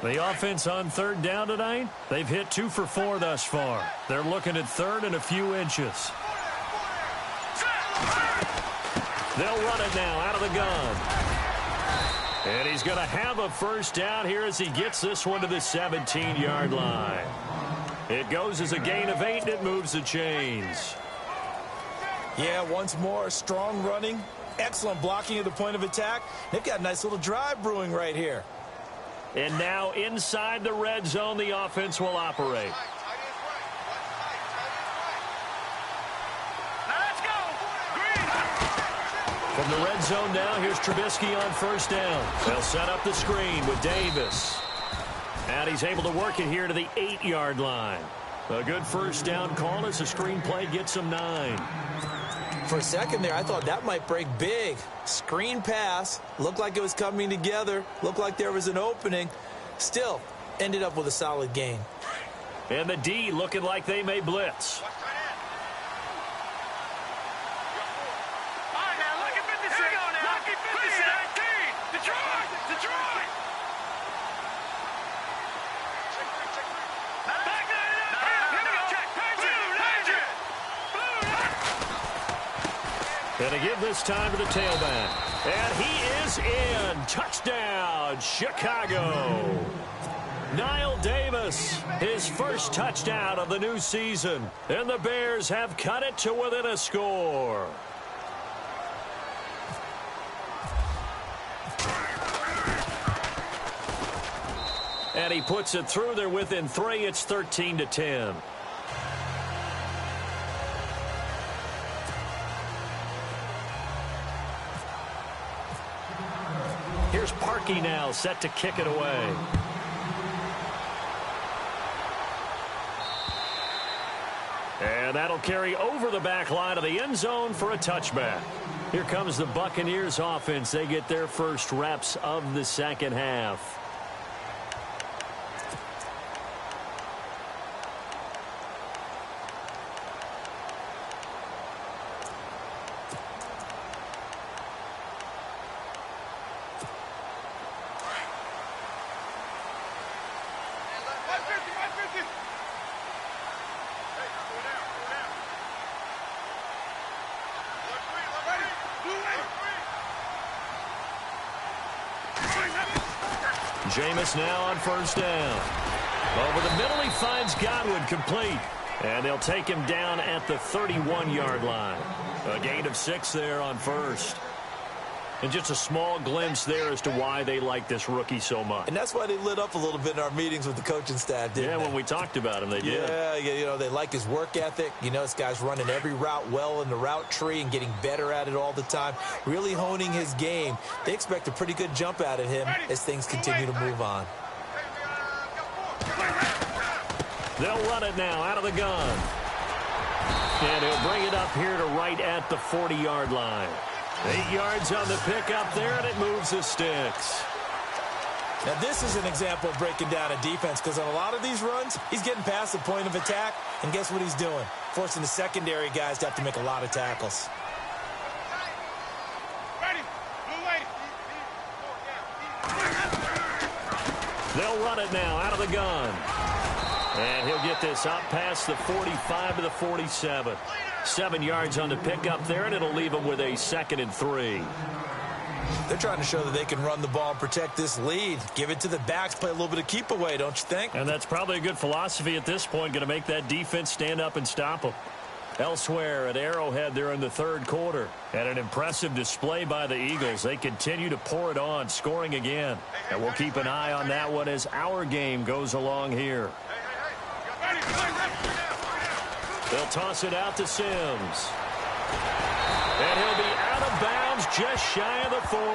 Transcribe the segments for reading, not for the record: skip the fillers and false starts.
The offense on third down tonight, they've hit 2 for 4 thus far. They're looking at third and a few inches. They'll run it now out of the gun. And he's going to have a first down here as he gets this one to the 17-yard line. It goes as a gain of 8, and it moves the chains. Yeah, once more, strong running, excellent blocking at the point of attack. They've got a nice little drive brewing right here. And now inside the red zone, the offense will operate. From the red zone now, here's Trubisky on first down. They'll set up the screen with Davis. And he's able to work it here to the 8-yard line. A good first down call as the screen play gets him 9. For a second there, I thought that might break big. Screen pass, looked like it was coming together, looked like there was an opening. Still, ended up with a solid gain. And the D looking like they may blitz. And to give this time to the tailback. And he is in. Touchdown, Chicago. Niall Davis, his first touchdown of the new season. And the Bears have cut it to within a score. And he puts it through. They're within 3. It's 13-10. Here's Parkey now, set to kick it away. And that'll carry over the back line of the end zone for a touchback. Here comes the Buccaneers offense. They get their first reps of the second half. Jameis now on first down. Over the middle, he finds Godwin complete. And they'll take him down at the 31-yard line. A gain of 6 there on first. And just a small glimpse there as to why they like this rookie so much. And that's why they lit up a little bit in our meetings with the coaching staff, didn't they? When we talked about him, they did. Yeah, you know, they like his work ethic. You know, this guy's running every route well in the route tree and getting better at it all the time, really honing his game. They expect a pretty good jump out of him as things continue to move on. They'll run it now out of the gun. And he'll bring it up here to right at the 40-yard line. 8 yards on the pickup there, and it moves the sticks. Now, this is an example of breaking down a defense, because on a lot of these runs, he's getting past the point of attack, and guess what he's doing? Forcing the secondary guys to have to make a lot of tackles. They'll run it now out of the gun. And he'll get this up past the 45 to the 47. 7 yards on the pickup there, and it'll leave him with a 2nd and 3. They're trying to show that they can run the ball and protect this lead. Give it to the backs, play a little bit of keep away, don't you think? And that's probably a good philosophy at this point, going to make that defense stand up and stop them. Elsewhere at Arrowhead, they're in the third quarter. And an impressive display by the Eagles. They continue to pour it on, scoring again. And we'll keep an eye on that one as our game goes along here. They'll toss it out to Sims. And he'll be out of bounds just shy of the 40.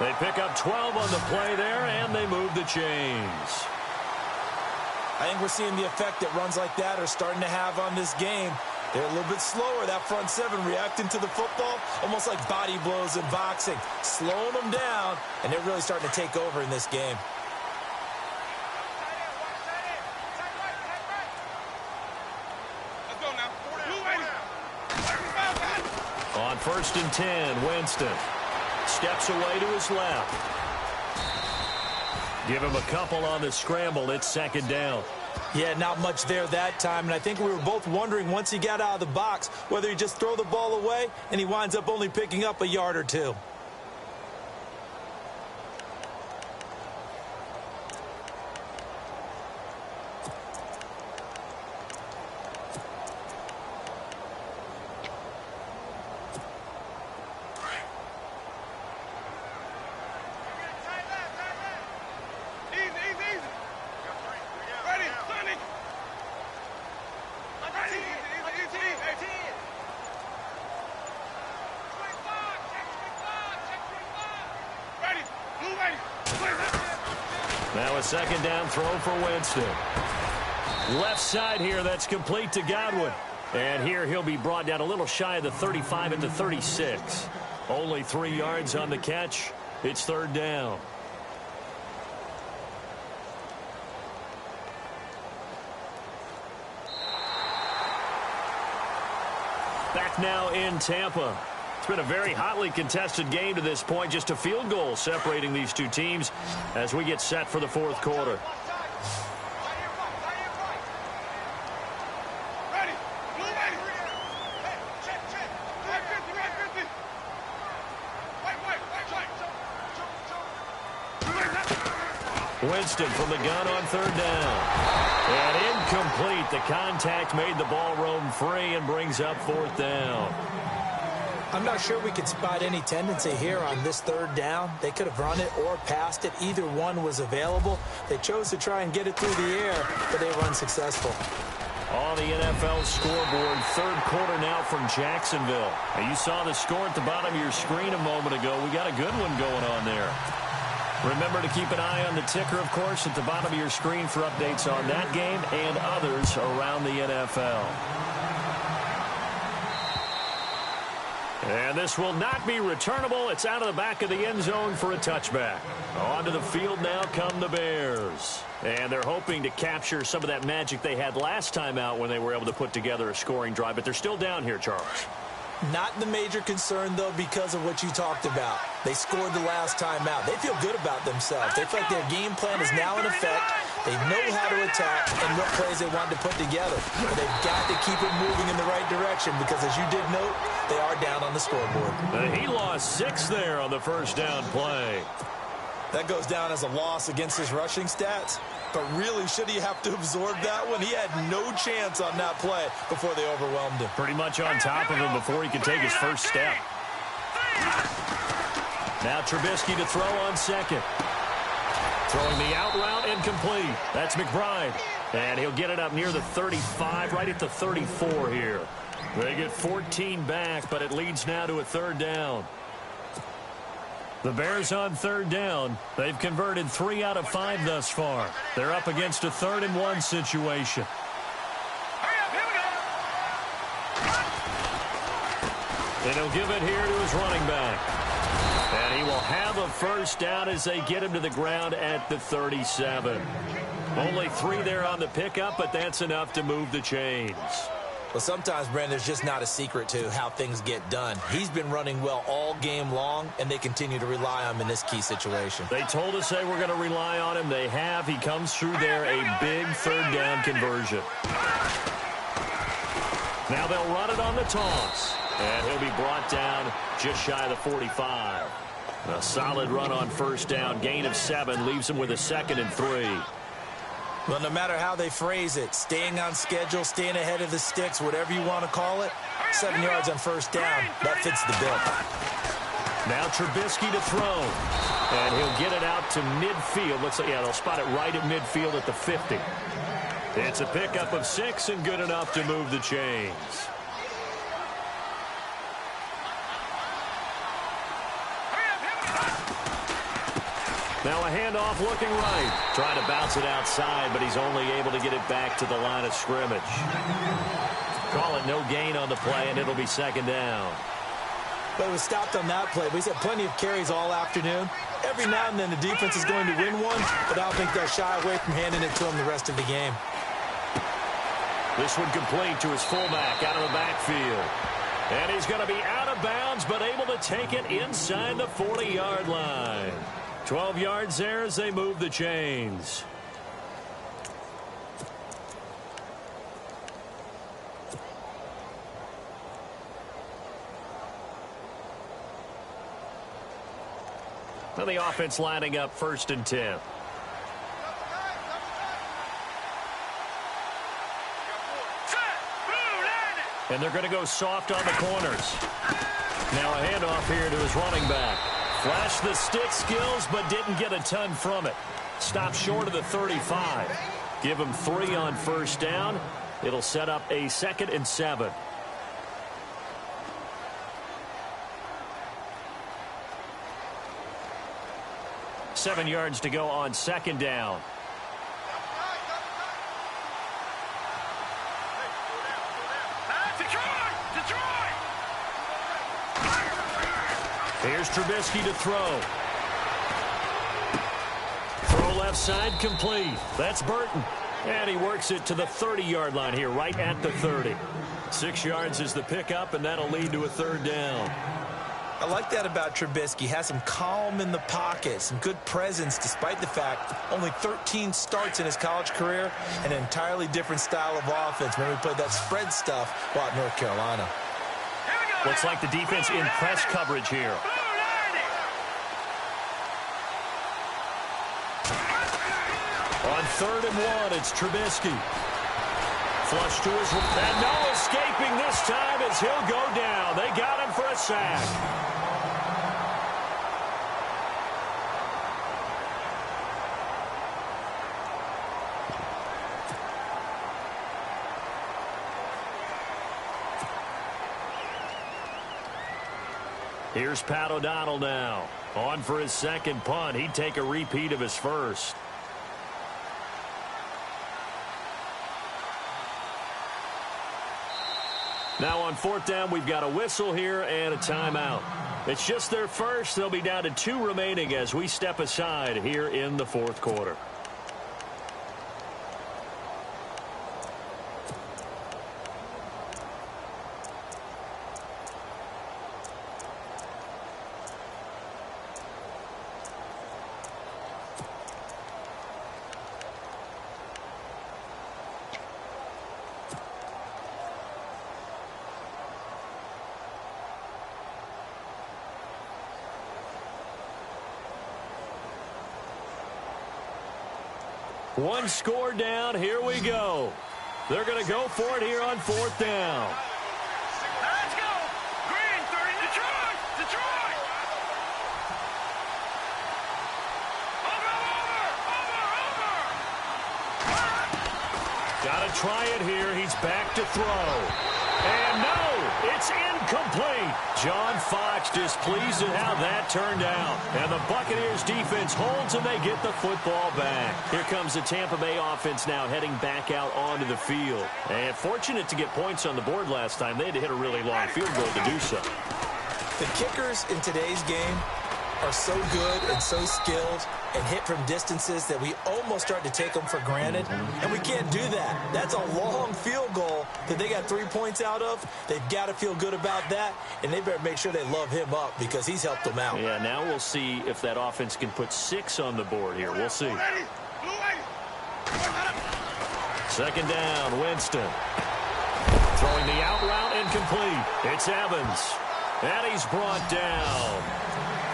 They pick up 12 on the play there, and they move the chains. I think we're seeing the effect that runs like that are starting to have on this game. They're a little bit slower, that front seven, reacting to the football, almost like body blows in boxing, slowing them down, and they're really starting to take over in this game. On 1st and 10, Winston steps away to his left. Give him a couple on the scramble. It's second down. Yeah, not much there that time, and I think we were both wondering once he got out of the box whether he'd just throw the ball away, and he winds up only picking up a yard or two. Now a second down throw for Winston. Left side here, that's complete to Godwin. And here he'll be brought down a little shy of the 35 at the 36. Only 3 yards on the catch. It's third down. Back now in Tampa. It's been a very hotly contested game to this point. Just a field goal separating these two teams as we get set for the fourth quarter. Winston from the gun on third down. And incomplete. The contact made the ball roam free and brings up fourth down. I'm not sure we could spot any tendency here on this third down. They could have run it or passed it. Either one was available. They chose to try and get it through the air, but they were unsuccessful. On the NFL scoreboard, third quarter now from Jacksonville. Now, you saw the score at the bottom of your screen a moment ago. We got a good one going on there. Remember to keep an eye on the ticker, of course, at the bottom of your screen for updates on that game and others around the NFL. And this will not be returnable. It's out of the back of the end zone for a touchback. Onto the field now come the Bears. And they're hoping to capture some of that magic they had last time out when they were able to put together a scoring drive. But they're still down here, Charles. Not the major concern, though, because of what you talked about. They scored the last time out. They feel good about themselves. They feel like their game plan is now in effect. They know how to attack and what plays they want to put together. But they've got to keep it moving in the right direction because, as you did note, they are down on the scoreboard. He lost 6 there on the first down play. That goes down as a loss against his rushing stats. But really, should he have to absorb that one? He had no chance on that play before they overwhelmed him. Pretty much on top of him before he could take his first step. Now Trubisky to throw on second. Throwing the out route incomplete. That's McBride. And he'll get it up near the 35, right at the 34 here. They get 14 back, but it leads now to a third down. The Bears on third down. They've converted 3 out of 5 thus far. They're up against a 3rd-and-1 situation. And he'll give it here to his running back. And he will have a first down as they get him to the ground at the 37. Only 3 there on the pickup, but that's enough to move the chains. Well, sometimes, Brandon, there's just not a secret to how things get done. He's been running well all game long, and they continue to rely on him in this key situation. They told us they were going to rely on him. They have. He comes through there, a big third down conversion. Now they'll run it on the toss, and he'll be brought down just shy of the 45. A solid run on first down. Gain of 7 leaves him with a 2nd and 3. Well, no matter how they phrase it, staying on schedule, staying ahead of the sticks, whatever you want to call it, 7 yards on first down, that fits the bill. Now Trubisky to throw, and he'll get it out to midfield. Looks like, yeah, they'll spot it right at midfield at the 50. It's a pickup of 6 and good enough to move the chains. Now a handoff looking right. Trying to bounce it outside, but he's only able to get it back to the line of scrimmage. Call it no gain on the play, and it'll be second down. But it was stopped on that play. But he's had plenty of carries all afternoon. Every now and then the defense is going to win one, but I don't think they'll shy away from handing it to him the rest of the game. This one complete to his fullback out of the backfield. And he's going to be out of bounds, but able to take it inside the 40-yard line. 12 yards there as they move the chains. And the offense lining up 1st and 10. And they're going to go soft on the corners. Now a handoff here to his running back. Flashed the stick skills, but didn't get a ton from it. Stopped short of the 35. Give him 3 on 1st down. It'll set up a 2nd and 7. Seven yards to go on 2nd down. Here's Trubisky to throw. Throw left side complete. That's Burton. And he works it to the 30-yard line here, right at the 30. 6 yards is the pickup, and that'll lead to a 3rd down. I like that about Trubisky. Has some calm in the pocket, some good presence, despite the fact only 13 starts in his college career, an entirely different style of offense. Remember, he played that spread stuff while at North Carolina. Looks like the defense in press coverage here. On 3rd and 1, it's Trubisky. Flush to his right. And no escaping this time as he'll go down. They got him for a sack. Here's Pat O'Donnell now. On for his 2nd punt. He'd take a repeat of his 1st. Now on 4th down, we've got a whistle here and a timeout. It's just their 1st. They'll be down to 2 remaining as we step aside here in the 4th quarter. One score down. Here we go. They're going to go for it here on 4th down. Let's go. Green, 30, Detroit. Detroit. Over. Got to try it here. He's back to throw. And no, it's incomplete. John Fox displeased at how that turned out. And the Buccaneers defense holds and they get the football back. Here comes the Tampa Bay offense now heading back out onto the field. And fortunate to get points on the board last time. They had to hit a really long field goal to do so. The kickers in today's game are so good and so skilled and hit from distances that we almost start to take them for granted, and we can't do that. That's a long field goal that they got 3 points out of. They've got to feel good about that, and they better make sure they love him up because he's helped them out. Yeah, now we'll see if that offense can put 6 on the board here. We'll see. 2nd down, Winston. Throwing the out route incomplete. It's Evans. And he's brought down.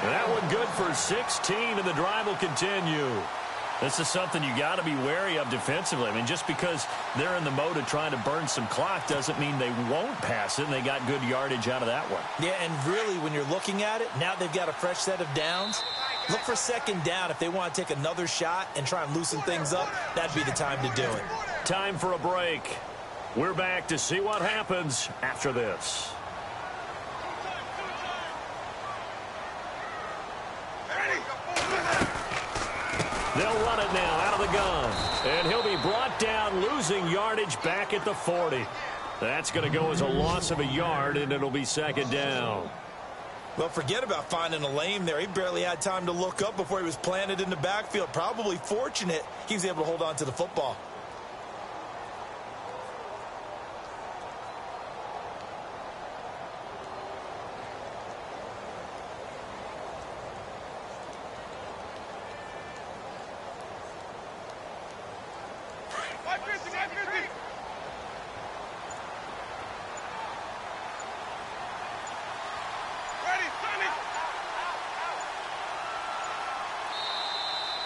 That one good for 16, and the drive will continue. This is something you got to be wary of defensively. I mean, just because they're in the mode of trying to burn some clock doesn't mean they won't pass it, and they got good yardage out of that one. Yeah, and really, when you're looking at it, now they've got a fresh set of downs. Look for 2nd down. If they want to take another shot and try and loosen things up, that'd be the time to do it. Time for a break. We're back to see what happens after this. They'll run it now out of the gun. And he'll be brought down, losing yardage back at the 40. That's going to go as a loss of a yard, and it'll be 2nd down. Well, forget about finding a lane there. He barely had time to look up before he was planted in the backfield. Probably fortunate he was able to hold on to the football.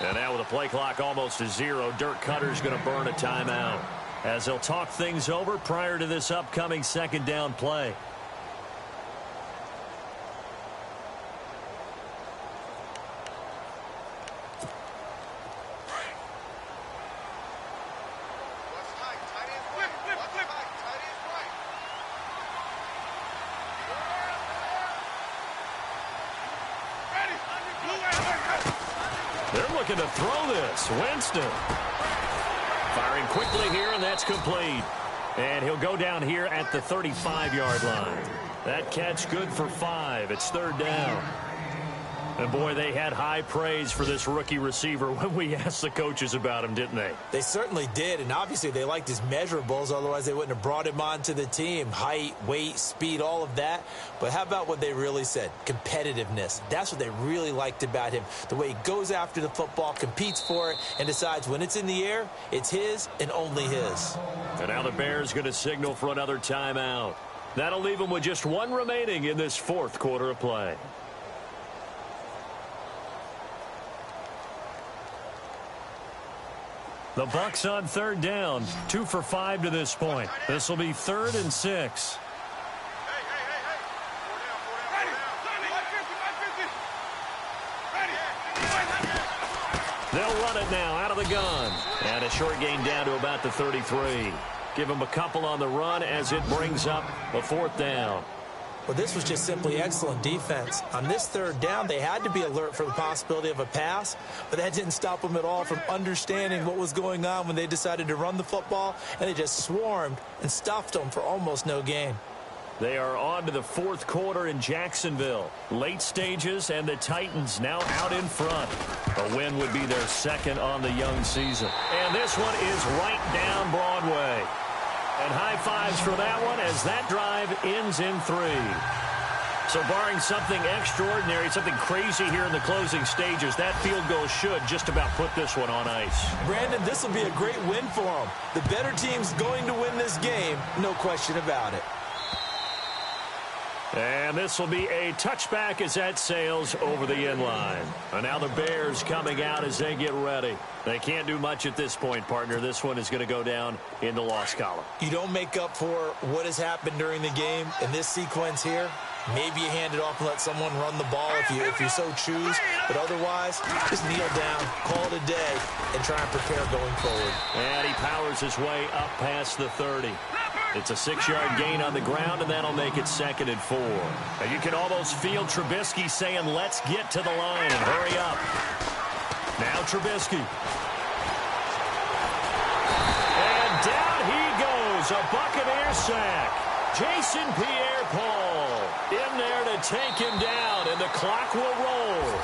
And now with the play clock almost to 0, Dirk Cutter's going to burn a timeout as they'll talk things over prior to this upcoming second down play. They're looking to throw this. Winston firing quickly here, and that's complete. And he'll go down here at the 35-yard line. That catch good for 5. It's third down. And, boy, they had high praise for this rookie receiver when we asked the coaches about him, didn't they? They certainly did, and obviously they liked his measurables. Otherwise, they wouldn't have brought him onto the team. Height, weight, speed, all of that. But how about what they really said? Competitiveness. That's what they really liked about him. The way he goes after the football, competes for it, and decides when it's in the air, it's his and only his. And now the Bears going to signal for another timeout. That'll leave them with just one remaining in this fourth quarter of play. The Bucks on third down, 2 for 5 to this point. This will be 3rd and 6. They'll run it now out of the gun. And a short gain down to about the 33. Give them a couple on the run as it brings up a 4th down. Well, this was just simply excellent defense. On this third down, they had to be alert for the possibility of a pass, but that didn't stop them at all from understanding what was going on when they decided to run the football, and they just swarmed and stuffed them for almost no gain. They are on to the fourth quarter in Jacksonville. Late stages, and the Titans now out in front. A win would be their 2nd on the young season. And this one is right down Broadway. And high fives for that one as that drive ends in 3. So barring something extraordinary, something crazy here in the closing stages, that field goal should just about put this one on ice. Brandon, this will be a great win for them. The better team's going to win this game, no question about it. And this will be a touchback as that sails over the end line. And now the Bears coming out as they get ready. They can't do much at this point, partner. This one is going to go down in the loss column. You don't make up for what has happened during the game in this sequence here. Maybe you hand it off and let someone run the ball if you so choose. But otherwise, just kneel down, call it a day, and try and prepare going forward. And he powers his way up past the 30. It's a 6-yard gain on the ground, and that'll make it 2nd and 4. And you can almost feel Trubisky saying, let's get to the line and hurry up. Now Trubisky. And down he goes, a Buccaneer sack. Jason Pierre-Paul in there to take him down, and the clock will roll.